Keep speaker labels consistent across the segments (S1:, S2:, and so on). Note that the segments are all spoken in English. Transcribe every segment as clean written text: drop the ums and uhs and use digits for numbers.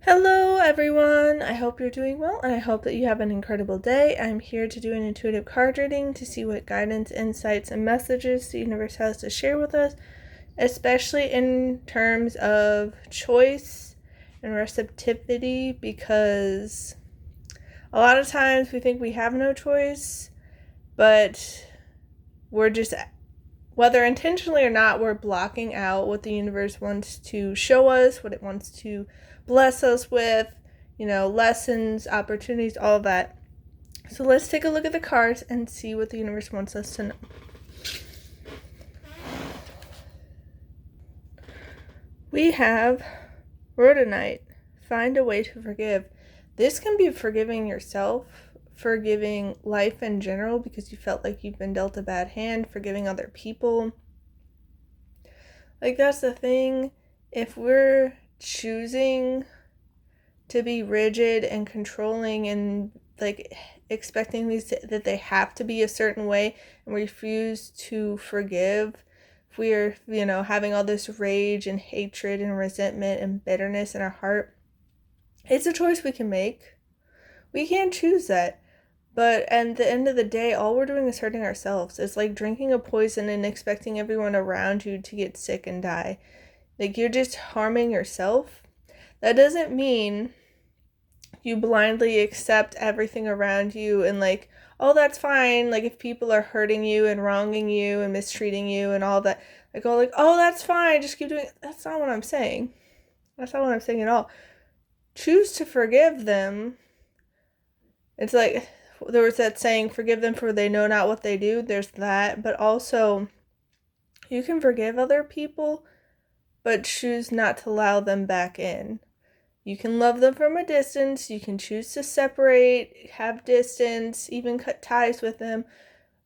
S1: Hello, everyone. I hope you're doing well, and I hope that you have an incredible day. I'm here to do an intuitive card reading to see what guidance, insights, and messages the universe has to share with us, especially in terms of choice and receptivity, because a lot of times we think we have no choice, but we're just, whether intentionally or not, we're blocking out what the universe wants to show us, what it wants to bless us with, lessons, opportunities, all of that. So let's take a look at the cards and see what the universe wants us to know. We have Rhodonite. Find a way to forgive. This can be forgiving yourself, forgiving life in general because you felt like you've been dealt a bad hand, forgiving other people. Like, that's the thing. If we're choosing to be rigid and controlling and expecting that they have to be a certain way and refuse to forgive, if we are having all this rage and hatred and resentment and bitterness in our heart, it's a choice we can make. We can't choose that. But at the end of the day, all we're doing is hurting ourselves. It's like drinking a poison and expecting everyone around you to get sick and die. Like, you're just harming yourself. That doesn't mean you blindly accept everything around you and oh, that's fine. Like, if people are hurting you and wronging you and mistreating you and all that, oh, that's fine. Just keep doing it. That's not what I'm saying. That's not what I'm saying at all. Choose to forgive them. It's like, there was that saying, forgive them for they know not what they do. There's that. But also, you can forgive other people, but choose not to allow them back in. You can love them from a distance. You can choose to separate, have distance, even cut ties with them.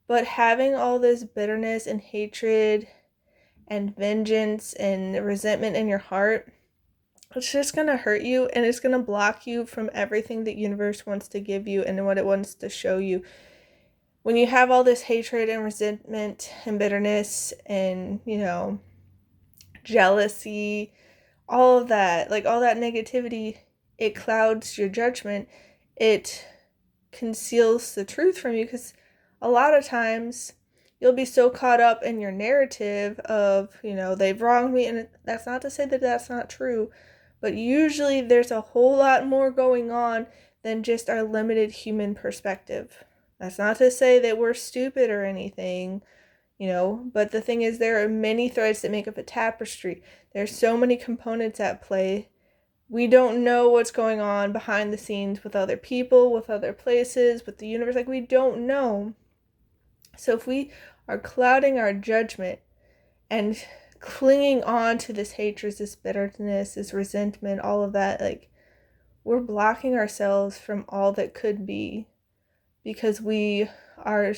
S1: But having all this bitterness and hatred and vengeance and resentment in your heart, it's just going to hurt you, and it's going to block you from everything the universe wants to give you and what it wants to show you. When you have all this hatred and resentment and bitterness and, jealousy, all of that, all that negativity, it clouds your judgment. It conceals the truth from you, because a lot of times you'll be so caught up in your narrative of, they've wronged me, and that's not to say that that's not true, but usually there's a whole lot more going on than just our limited human perspective. That's not to say that we're stupid or anything, but the thing is, there are many threads that make up a tapestry. There's so many components at play. We don't know what's going on behind the scenes with other people, with other places, with the universe. We don't know. So if we are clouding our judgment and clinging on to this hatred, this bitterness, this resentment, all of that, we're blocking ourselves from all that could be, because we are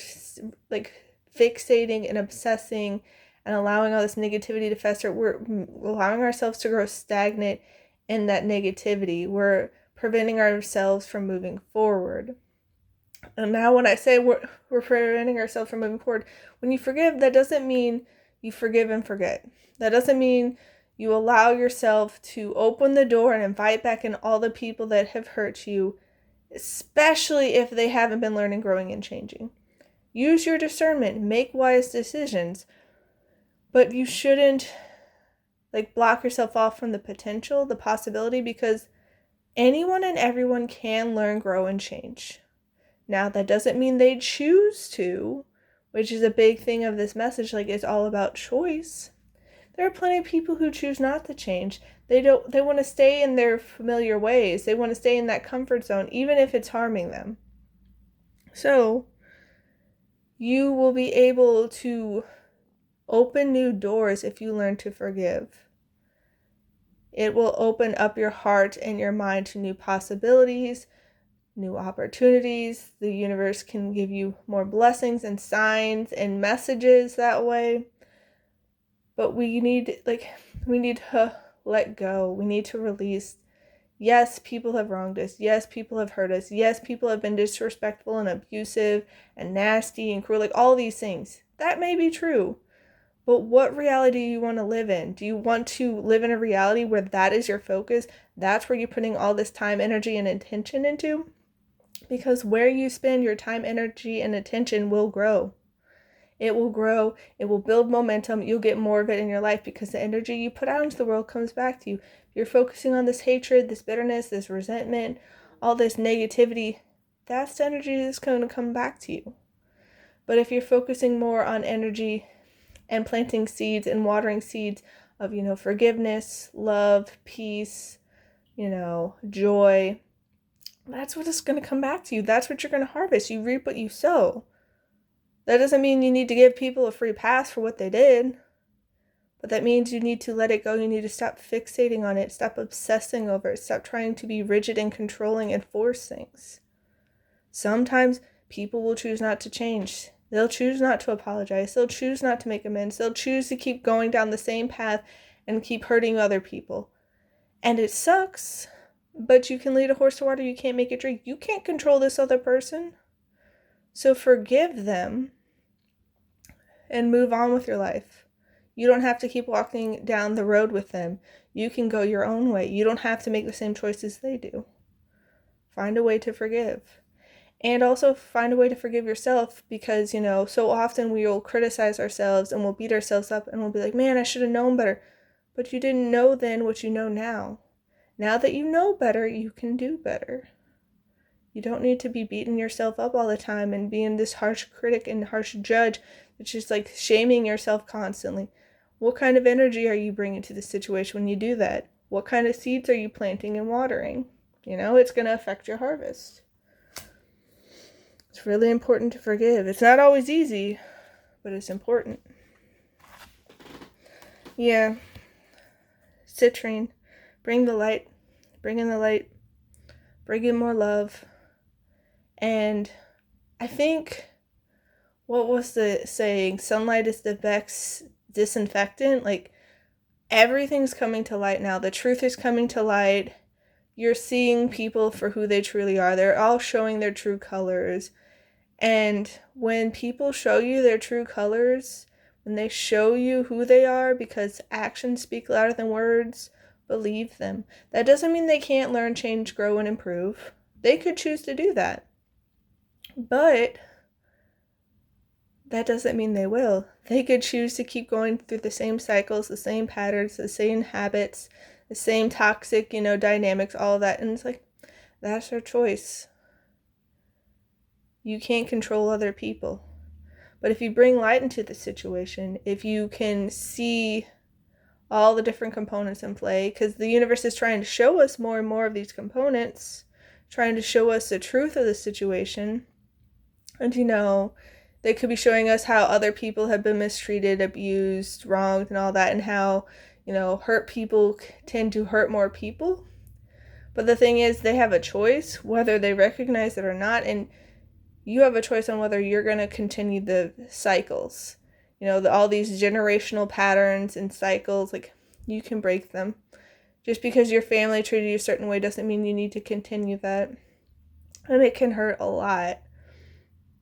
S1: fixating and obsessing and allowing all this negativity to fester. We're allowing ourselves to grow stagnant in that negativity. We're preventing ourselves from moving forward. And now when I say we're preventing ourselves from moving forward, when you forgive, that doesn't mean you forgive and forget. That doesn't mean you allow yourself to open the door and invite back in all the people that have hurt you, especially if they haven't been learning, growing, and changing. Use your discernment, make wise decisions, but you shouldn't block yourself off from the potential, the possibility, because anyone and everyone can learn, grow, and change. Now, that doesn't mean they choose to, which is a big thing of this message. It's all about choice. There are plenty of people who choose not to change. They want to stay in their familiar ways. They want to stay in that comfort zone, even if it's harming them. So, you will be able to open new doors if you learn to forgive. It will open up your heart and your mind to new possibilities, new opportunities. The universe can give you more blessings and signs and messages that way. But we need to let go. We need to release. Yes, people have wronged us. Yes, people have hurt us. Yes, people have been disrespectful and abusive and nasty and cruel. All these things. That may be true. But what reality do you want to live in? Do you want to live in a reality where that is your focus? That's where you're putting all this time, energy, and attention into? Because where you spend your time, energy, and attention will grow. It will grow. It will build momentum. You'll get more of it in your life because the energy you put out into the world comes back to you. If you're focusing on this hatred, this bitterness, this resentment, all this negativity, that's the energy that's going to come back to you. But if you're focusing more on energy and planting seeds and watering seeds of, forgiveness, love, peace, joy, that's what is going to come back to you. That's what you're going to harvest. You reap what you sow. That doesn't mean you need to give people a free pass for what they did, but that means you need to let it go. You need to stop fixating on it, stop obsessing over it, stop trying to be rigid and controlling and force things. Sometimes people will choose not to change. They'll choose not to apologize. They'll choose not to make amends. They'll choose to keep going down the same path and keep hurting other people. And it sucks, but you can lead a horse to water. You can't make it drink. You can't control this other person. So forgive them and move on with your life. You don't have to keep walking down the road with them. You can go your own way. You don't have to make the same choices they do. Find a way to forgive. And also find a way to forgive yourself because, so often we will criticize ourselves and we'll beat ourselves up and we'll be like, man, I should have known better. But you didn't know then what you know now. Now that you know better, you can do better. You don't need to be beating yourself up all the time and being this harsh critic and harsh judge that's just like shaming yourself constantly. What kind of energy are you bringing to the situation when you do that? What kind of seeds are you planting and watering? It's going to affect your harvest. It's really important to forgive. It's not always easy, but it's important. Yeah. Citrine. Bring the light. Bring in the light. Bring in more love. And I think, what was the saying? Sunlight is the best disinfectant. Like, everything's coming to light now. The truth is coming to light. You're seeing people for who they truly are. They're all showing their true colors. And when people show you their true colors, when they show you who they are, because actions speak louder than words, believe them. That doesn't mean they can't learn, change, grow, and improve. They could choose to do that. But that doesn't mean they will. They could choose to keep going through the same cycles, the same patterns, the same habits, the same toxic, dynamics, all of that. And it's like, that's their choice. You can't control other people. But if you bring light into the situation, if you can see all the different components in play, because the universe is trying to show us more and more of these components, trying to show us the truth of the situation. And they could be showing us how other people have been mistreated, abused, wronged, and all that, and how, hurt people tend to hurt more people. But the thing is, they have a choice, whether they recognize it or not, and you have a choice on whether you're going to continue the cycles. All these generational patterns and cycles, like, you can break them. Just because your family treated you a certain way doesn't mean you need to continue that. And it can hurt a lot.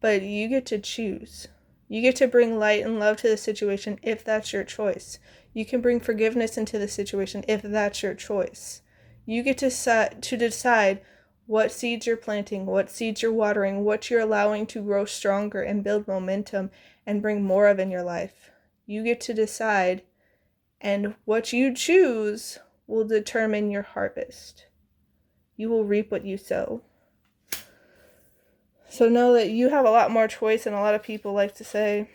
S1: But you get to choose. You get to bring light and love to the situation if that's your choice. You can bring forgiveness into the situation if that's your choice. You get to decide what seeds you're planting, what seeds you're watering, what you're allowing to grow stronger and build momentum and bring more of in your life. You get to decide, and what you choose will determine your harvest. You will reap what you sow. So know that you have a lot more choice than a lot of people like to say.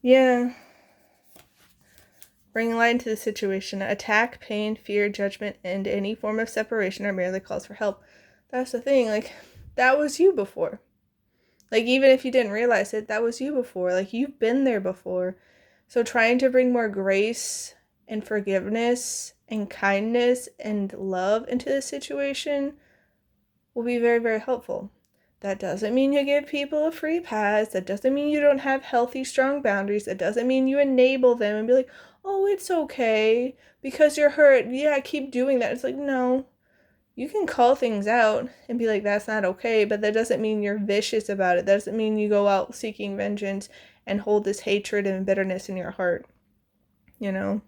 S1: Yeah. Bring light into the situation. Attack, pain, fear, judgment, and any form of separation are merely calls for help. That's the thing. Like, that was you before. Like, even if you didn't realize it, that was you before. Like, you've been there before. So trying to bring more grace and forgiveness and kindness and love into the situation will be very, very helpful. That doesn't mean you give people a free pass. That doesn't mean you don't have healthy, strong boundaries. That doesn't mean you enable them and be like, oh, it's okay because you're hurt. Yeah, keep doing that. It's like, no. You can call things out and be like, that's not okay, but that doesn't mean you're vicious about it. That doesn't mean you go out seeking vengeance and hold this hatred and bitterness in your heart. You know?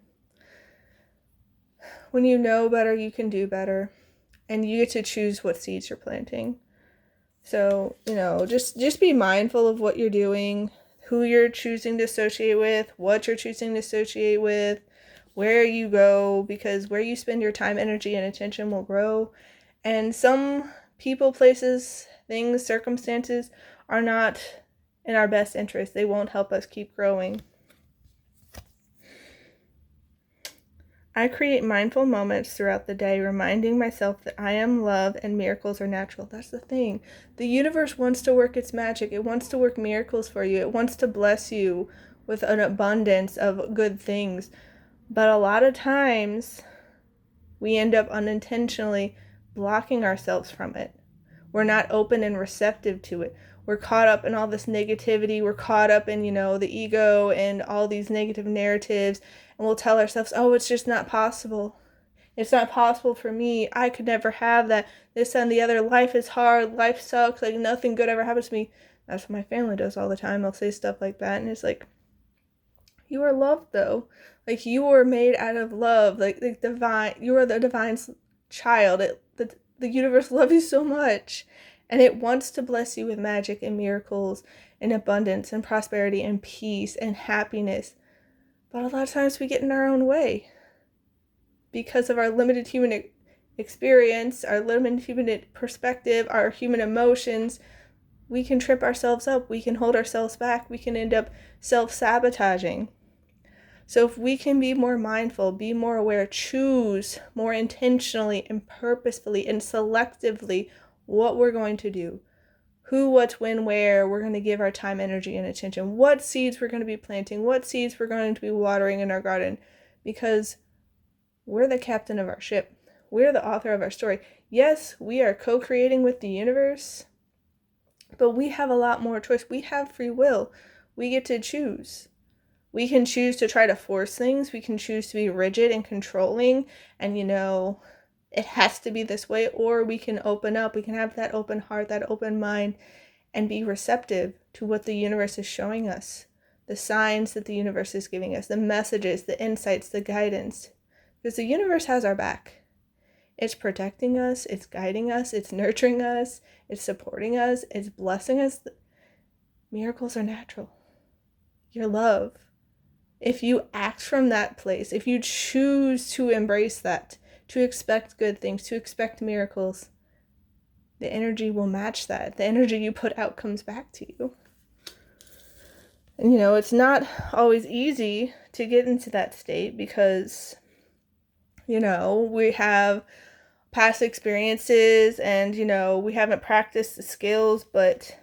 S1: When you know better, you can do better. And you get to choose what seeds you're planting. So, just be mindful of what you're doing, who you're choosing to associate with, what you're choosing to associate with, where you go, because where you spend your time, energy, and attention will grow. And some people, places, things, circumstances are not in our best interest. They won't help us keep growing. I create mindful moments throughout the day, reminding myself that I am love and miracles are natural. That's the thing. The universe wants to work its magic. It wants to work miracles for you. It wants to bless you with an abundance of good things. But a lot of times, we end up unintentionally blocking ourselves from it. We're not open and receptive to it. We're caught up in all this negativity. We're caught up in, the ego and all these negative narratives. And we'll tell ourselves, oh, it's just not possible. It's not possible for me. I could never have that. This and the other. Life is hard. Life sucks. Like, nothing good ever happens to me. That's what my family does all the time. They'll say stuff like that. And it's like, you are loved, though. Like, you were made out of love. Like divine. You are the divine's child. The universe loves you so much. And it wants to bless you with magic and miracles and abundance and prosperity and peace and happiness. But a lot of times we get in our own way because of our limited human experience, our limited human perspective, our human emotions. We can trip ourselves up. We can hold ourselves back. We can end up self-sabotaging. So if we can be more mindful, be more aware, choose more intentionally and purposefully and selectively what we're going to do, who, what, when, where we're going to give our time, energy, and attention, what seeds we're going to be planting, what seeds we're going to be watering in our garden, because we're the captain of our ship. We're the author of our story. Yes, we are co-creating with the universe, but we have a lot more choice. We have free will. We get to choose. We can choose to try to force things. We can choose to be rigid and controlling and, it has to be this way, or we can open up. We can have that open heart, that open mind, and be receptive to what the universe is showing us, the signs that the universe is giving us, the messages, the insights, the guidance. Because the universe has our back. It's protecting us, it's guiding us, it's nurturing us, it's supporting us, it's blessing us. Miracles are natural. Your love. If you act from that place, if you choose to embrace that, to expect good things, to expect miracles, the energy will match that. The energy you put out comes back to you. And, it's not always easy to get into that state because, we have past experiences and, we haven't practiced the skills, but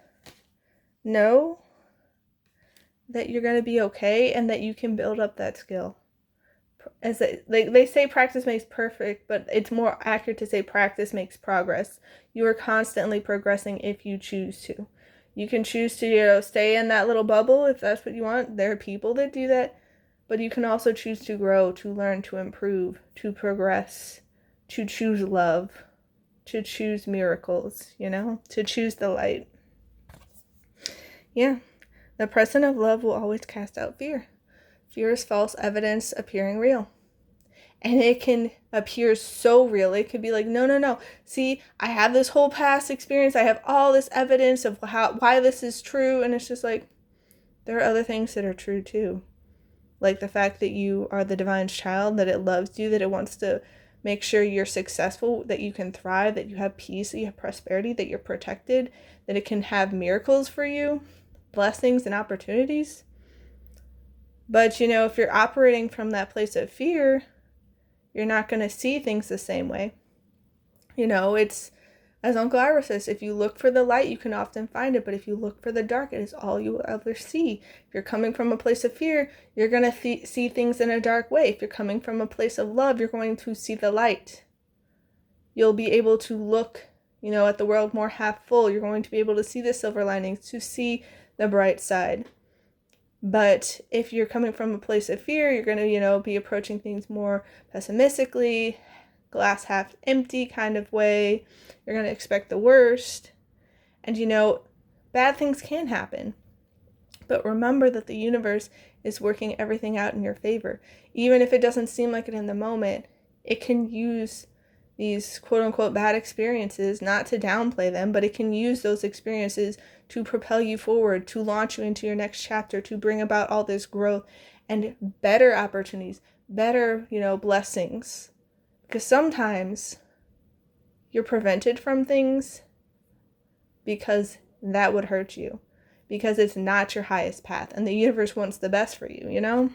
S1: know that you're going to be okay and that you can build up that skill. As they say practice makes perfect, but it's more accurate to say practice makes progress. You are constantly progressing if you choose to. You can choose to, stay in that little bubble if that's what you want. There are people that do that, but you can also choose to grow, to learn, to improve, to progress, to choose love, to choose miracles, to choose the light. Yeah, the presence of love will always cast out fear. Fear is false evidence appearing real. And it can appear so real. It could be like, no. See, I have this whole past experience. I have all this evidence of why this is true. And it's just like, there are other things that are true too. Like the fact that you are the divine's child, that it loves you, that it wants to make sure you're successful, that you can thrive, that you have peace, that you have prosperity, that you're protected, that it can have miracles for you, blessings and opportunities. But, if you're operating from that place of fear, you're not going to see things the same way. It's, as Uncle Ira says, if you look for the light, you can often find it. But if you look for the dark, it is all you will ever see. If you're coming from a place of fear, you're going to see things in a dark way. If you're coming from a place of love, you're going to see the light. You'll be able to look, at the world more half full. You're going to be able to see the silver linings, to see the bright side. But if you're coming from a place of fear, you're going to, be approaching things more pessimistically, glass half empty kind of way. You're going to expect the worst. And bad things can happen. But remember that the universe is working everything out in your favor. Even if it doesn't seem like it in the moment, it can use these quote-unquote bad experiences, not to downplay them, but it can use those experiences to propel you forward, to launch you into your next chapter, to bring about all this growth and better opportunities, better, blessings. Because sometimes you're prevented from things because that would hurt you, because it's not your highest path, and the universe wants the best for you,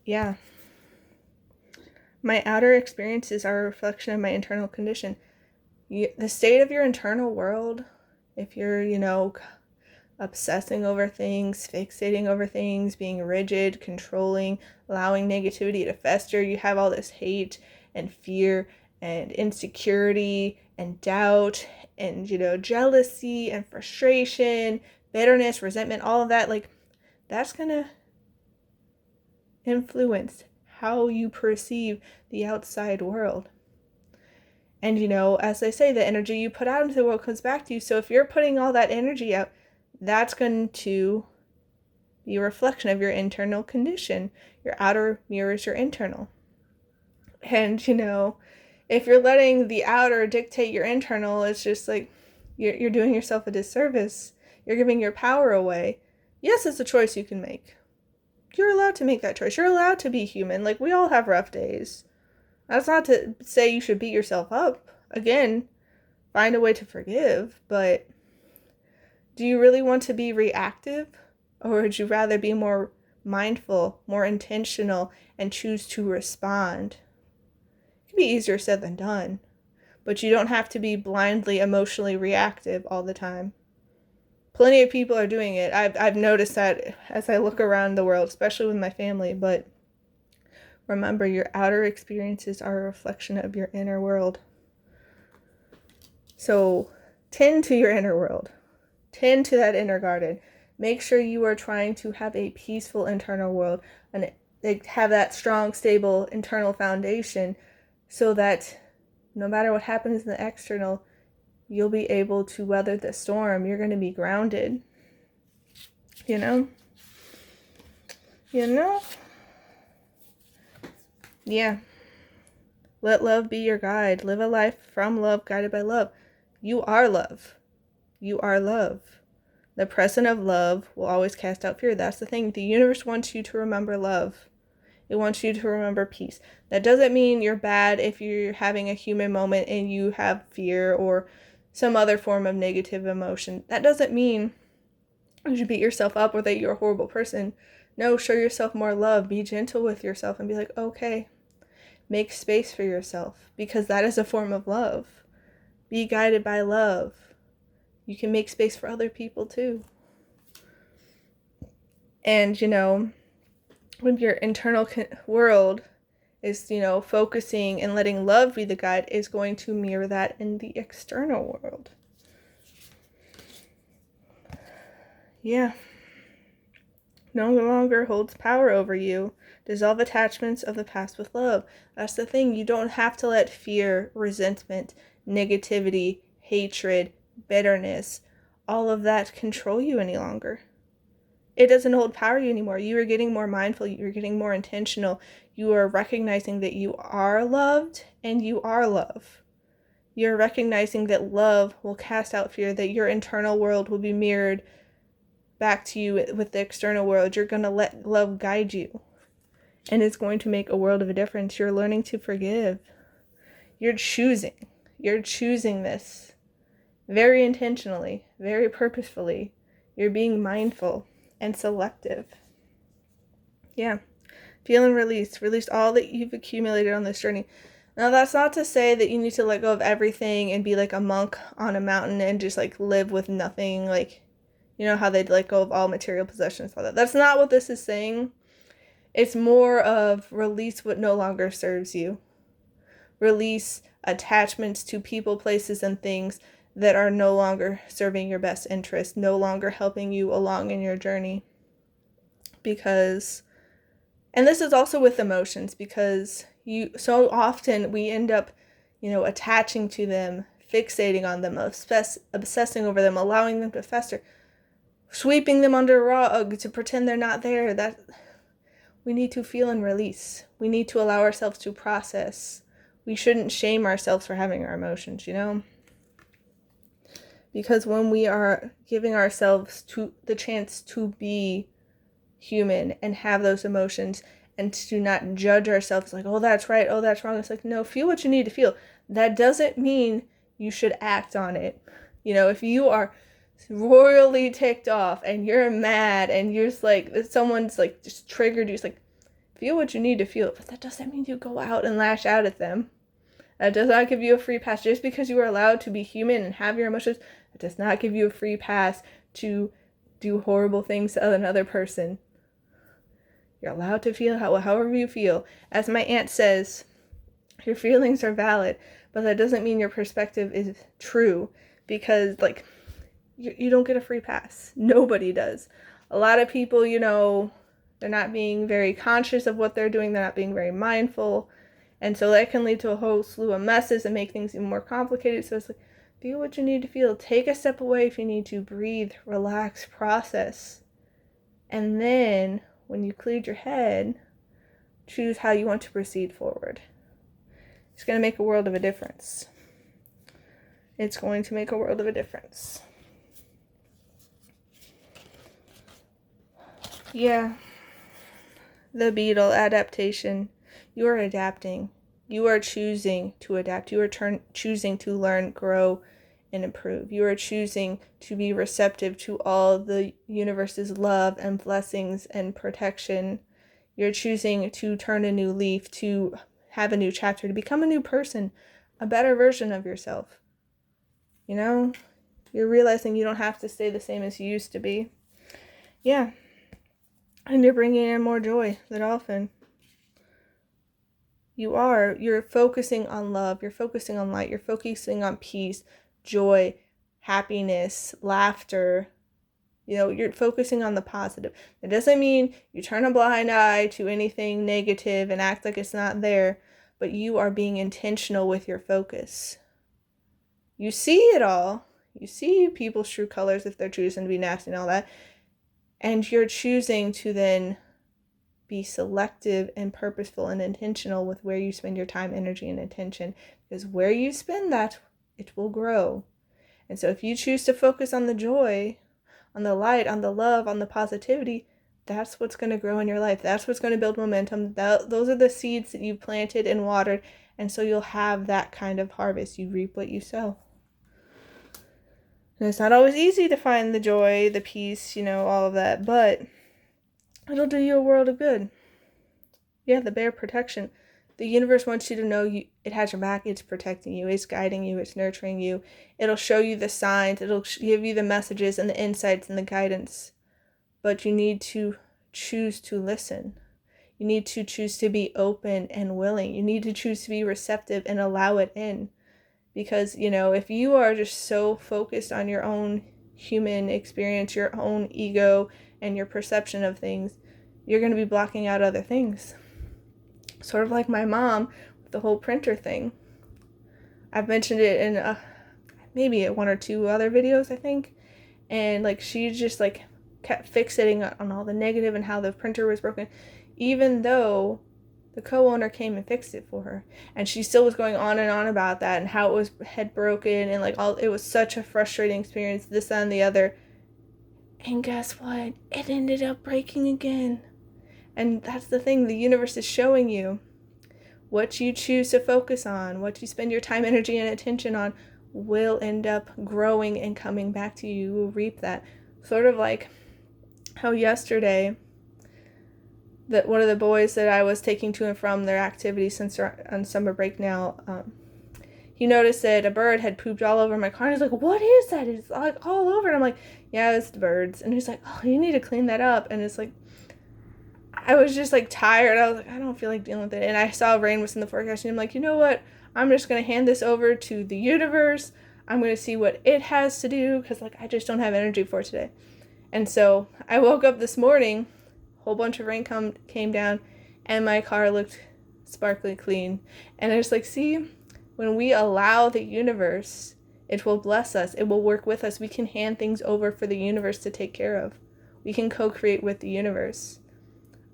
S1: Yeah. My outer experiences are a reflection of my internal condition. The state of your internal world, if you're, obsessing over things, fixating over things, being rigid, controlling, allowing negativity to fester, you have all this hate and fear and insecurity and doubt and, jealousy and frustration, bitterness, resentment, all of that, that's going to influence how you perceive the outside world. And, as they say, the energy you put out into the world comes back to you. So if you're putting all that energy out, that's going to be a reflection of your internal condition. Your outer mirrors your internal. And, if you're letting the outer dictate your internal, it's just like you're doing yourself a disservice. You're giving your power away. Yes, it's a choice you can make. You're allowed to make that choice. You're allowed to be human. We all have rough days. That's not to say you should beat yourself up. Again, find a way to forgive, but do you really want to be reactive? Or would you rather be more mindful, more intentional, and choose to respond? It can be easier said than done, but you don't have to be blindly emotionally reactive all the time. Plenty of people are doing it. I've noticed that as I look around the world, especially with my family, but remember, your outer experiences are a reflection of your inner world. So tend to your inner world. Tend to that inner garden. Make sure you are trying to have a peaceful internal world and have that strong, stable internal foundation so that no matter what happens in the external, you'll be able to weather the storm. You're going to be grounded. Yeah. Let love be your guide. Live a life from love, guided by love. You are love. You are love. The presence of love will always cast out fear. That's the thing. The universe wants you to remember love. It wants you to remember peace. That doesn't mean you're bad if you're having a human moment and you have fear or some other form of negative emotion. That doesn't mean you should beat yourself up or that you're a horrible person. No, show yourself more love. Be gentle with yourself and be like, okay, make space for yourself, because that is a form of love. Be guided by love. You can make space for other people too. And, when your internal world is, focusing and letting love be the guide, is going to mirror that in the external world. Yeah. No longer holds power over you. Dissolve attachments of the past with love. That's the thing. You don't have to let fear, resentment, negativity, hatred, bitterness, all of that control you any longer. It doesn't hold power you anymore. You are getting more mindful. You're getting more intentional. You are recognizing that you are loved and you are love. You're recognizing that love will cast out fear, that your internal world will be mirrored back to you with the external world. You're going to let love guide you. And it's going to make a world of a difference. You're learning to forgive. You're choosing this very intentionally, very purposefully. You're being mindful and selective. Yeah. Feel and release. Release all that you've accumulated on this journey. Now, that's not to say that you need to let go of everything and be like a monk on a mountain and just live with nothing, how they'd let go of all material possessions, all that. That's not what this is saying. It's more of release what no longer serves you. Release attachments to people, places, and things that are no longer serving your best interest, no longer helping you along in your journey. Because And this is also with emotions, because so often we end up, attaching to them, fixating on them, obsessing over them, allowing them to fester, sweeping them under a rug to pretend they're not there. That we need to feel and release. We need to allow ourselves to process. We shouldn't shame ourselves for having our emotions, because when we are giving ourselves the chance to be human and have those emotions, and to not judge ourselves like, oh, that's right, oh, that's wrong. It's like, no, feel what you need to feel. That doesn't mean you should act on it. If you are royally ticked off and you're mad and you're just like, someone's like just triggered you, it's like, feel what you need to feel. But that doesn't mean you go out and lash out at them. That does not give you a free pass. Just because you are allowed to be human and have your emotions, it does not give you a free pass to do horrible things to another person. You're allowed to feel however you feel. As my aunt says, your feelings are valid, but that doesn't mean your perspective is true, because you don't get a free pass. Nobody does. A lot of people, they're not being very conscious of what they're doing. They're not being very mindful. And so that can lead to a whole slew of messes and make things even more complicated. So it's like, feel what you need to feel. Take a step away if you need to. Breathe, relax, process. And then when you cleared your head, choose how you want to proceed forward. It's going to make a world of a difference. It's going to make a world of a difference. Yeah. The beetle adaptation. You are adapting. You are choosing to adapt. You are choosing to learn, grow, and improve. You are choosing to be receptive to all the universe's love and blessings and protection. You're choosing to turn a new leaf, to have a new chapter, to become a new person, a better version of yourself. You're realizing you don't have to stay the same as you used to be. Yeah. And you're bringing in more joy, the dolphin. You're focusing on love, you're focusing on light, you're focusing on peace, joy, happiness, laughter. You're focusing on the positive. It doesn't mean you turn a blind eye to anything negative and act like it's not there, but you are being intentional with your focus. You see it all. You see people's true colors if they're choosing to be nasty and all that. And you're choosing to then be selective and purposeful and intentional with where you spend your time, energy, and attention. Because where you spend that, it will grow. And so if you choose to focus on the joy, on the light, on the love, on the positivity, that's what's going to grow in your life. That's what's going to build momentum. Those are the seeds that you planted and watered. And so you'll have that kind of harvest. You reap what you sow. And it's not always easy to find the joy, the peace, all of that. But it'll do you a world of good. Yeah, the bear protection. The universe wants you to know it has your back. It's protecting you. It's guiding you. It's nurturing you. It'll show you the signs. It'll give you the messages and the insights and the guidance. But you need to choose to listen. You need to choose to be open and willing. You need to choose to be receptive and allow it in. Because, if you are just so focused on your own human experience, your own ego, and your perception of things, you're going to be blocking out other things. Sort of like my mom with the whole printer thing. I've mentioned it in maybe one or two other videos, I think. And she just kept fixating on all the negative and how the printer was broken, even though the co-owner came and fixed it for her. And she still was going on and on about that and how it had broken and it was such a frustrating experience, this, that, and the other. And guess what? It ended up breaking again. And that's the thing. The universe is showing you what you choose to focus on, what you spend your time, energy, and attention on will end up growing and coming back to you. You will reap that. Sort of like how yesterday, that one of the boys that I was taking to and from their activities since they're on summer break now, he noticed that a bird had pooped all over my car. And he's like, what is that? It's all over. And I'm like, yeah, it's the birds. And he's like, oh, you need to clean that up. And it's I was just tired. I was like, I don't feel like dealing with it. And I saw rain was in the forecast. And I'm like, you know what? I'm just going to hand this over to the universe. I'm going to see what it has to do. Because I just don't have energy for today. And so I woke up this morning. A whole bunch of rain came down. and my car looked sparkly clean. And it's like, see, when we allow the universe, it will bless us. It will work with us. We can hand things over for the universe to take care of. We can co-create with the universe.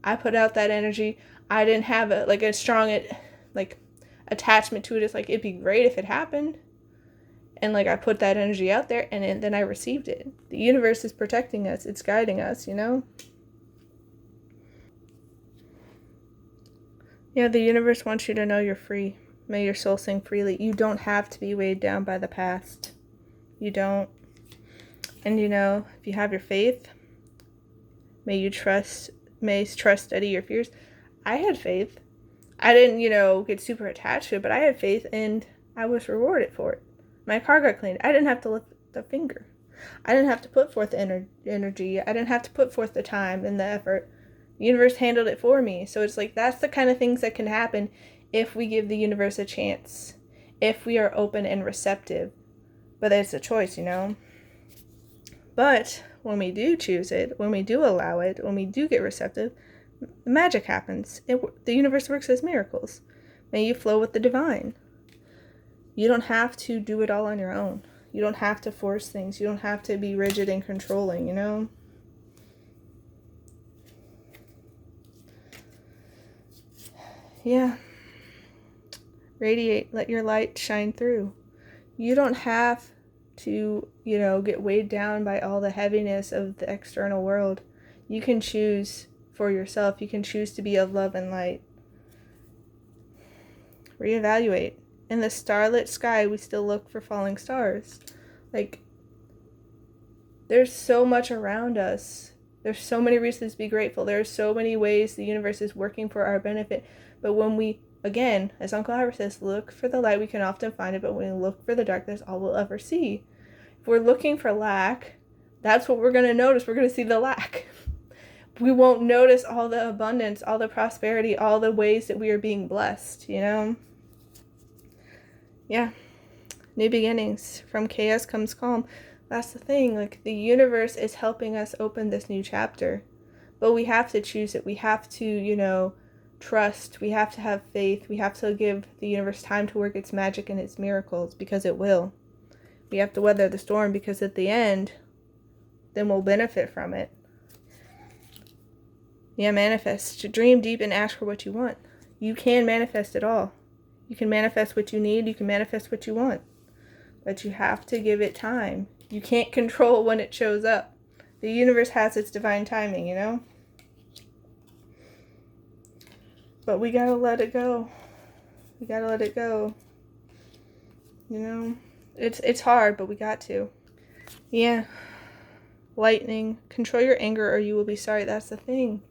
S1: I put out that energy. I didn't have a strong attachment to it. It's like, it'd be great if it happened. And I put that energy out there, and then I received it. The universe is protecting us. It's guiding us, Yeah, the universe wants you to know you're free. May your soul sing freely. You don't have to be weighed down by the past. You don't. And if you have your faith, may trust steady your fears. I had faith. I didn't, get super attached to it, but I had faith, and I was rewarded for it. My car got cleaned. I didn't have to lift a finger. I didn't have to put forth the energy. I didn't have to put forth the time and the effort. The universe handled it for me. So it's like, that's the kind of things that can happen if we give the universe a chance, if we are open and receptive. But it's a choice, But when we do choose it, when we do allow it, when we do get receptive, magic happens. The universe works as miracles. May you flow with the divine. You don't have to do it all on your own. You don't have to force things. You don't have to be rigid and controlling, Yeah. Radiate. Let your light shine through. You don't have to, get weighed down by all the heaviness of the external world. You can choose for yourself. You can choose to be of love and light. Reevaluate. In the starlit sky, we still look for falling stars. There's so much around us. There's so many reasons to be grateful. There's so many ways the universe is working for our benefit. But when we, again, as Uncle Howard says, look for the light, we can often find it. But when we look for the dark, that's all we'll ever see. If we're looking for lack, that's what we're going to notice. We're going to see the lack. We won't notice all the abundance, all the prosperity, all the ways that we are being blessed, Yeah. New beginnings. From chaos comes calm. That's the thing. The universe is helping us open this new chapter. But we have to choose it. We have to, trust. We have to have faith. We have to give the universe time to work its magic and its miracles, because it will. We have to weather the storm, because at the end, then we'll benefit from it. Yeah, manifest. Dream deep and ask for what you want. You can manifest it all. You can manifest what you need. You can manifest what you want. But you have to give it time. You can't control when it shows up. The universe has its divine timing, But we gotta let it go. We gotta let it go. It's hard, but we got to. Yeah. Lightning. Control your anger or you will be sorry. That's the thing.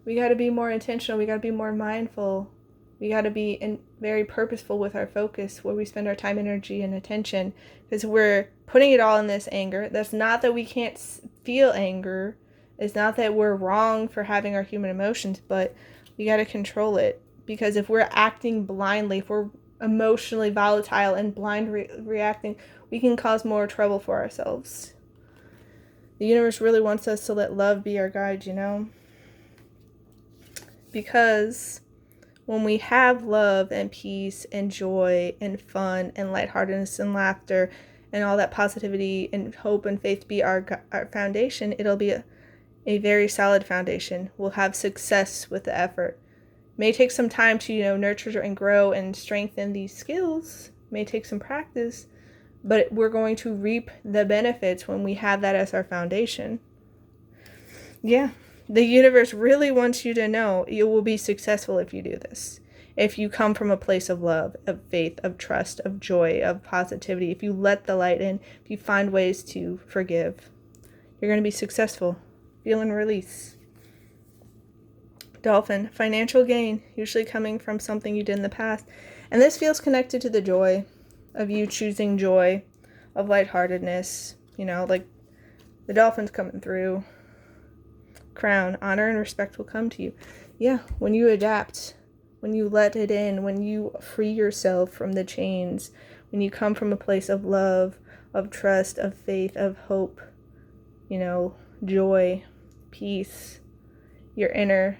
S1: We gotta be more intentional. We gotta be more mindful. We got to be very purposeful with our focus, where we spend our time, energy, and attention, because we're putting it all in this anger. That's not that we can't feel anger. It's not that we're wrong for having our human emotions, but we got to control it, because if we're acting blindly, if we're emotionally volatile and blind reacting, we can cause more trouble for ourselves. The universe really wants us to let love be our guide, because when we have love and peace and joy and fun and lightheartedness and laughter and all that positivity and hope and faith be our foundation, it'll be a very solid foundation. We'll have success with the effort. May take some time to, nurture and grow and strengthen these skills. May take some practice, but we're going to reap the benefits when we have that as our foundation. Yeah. The universe really wants you to know you will be successful if you do this. If you come from a place of love, of faith, of trust, of joy, of positivity, if you let the light in, if you find ways to forgive, you're going to be successful. Feel and release. Dolphin. Financial gain, usually coming from something you did in the past. And this feels connected to the joy of you choosing joy, of lightheartedness, the dolphin's coming through. Crown. Honor and respect will come to you. Yeah, when you adapt, when you let it in, when you free yourself from the chains, when you come from a place of love, of trust, of faith, of hope, joy, peace, your inner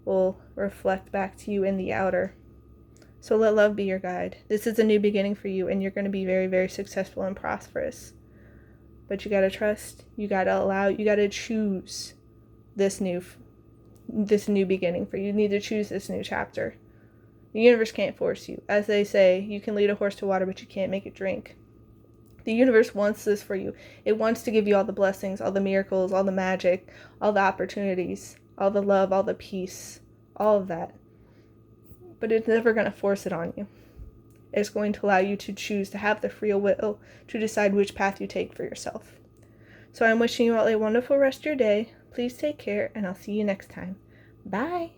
S1: will reflect back to you in the outer. So let love be your guide. This is a new beginning for you, and you're going to be very, very successful and prosperous. But you got to trust, you got to allow, you got to choose this new beginning for you. You need to choose this new chapter. The universe can't force you. As they say, you can lead a horse to water, but you can't make it drink. The universe wants this for you. It wants to give you all the blessings, all the miracles, all the magic, all the opportunities, all the love, all the peace, all of that. But it's never going to force it on you. It's going to allow you to choose to have the free will to decide which path you take for yourself. So I'm wishing you all a wonderful rest of your day. Please take care, and I'll see you next time. Bye.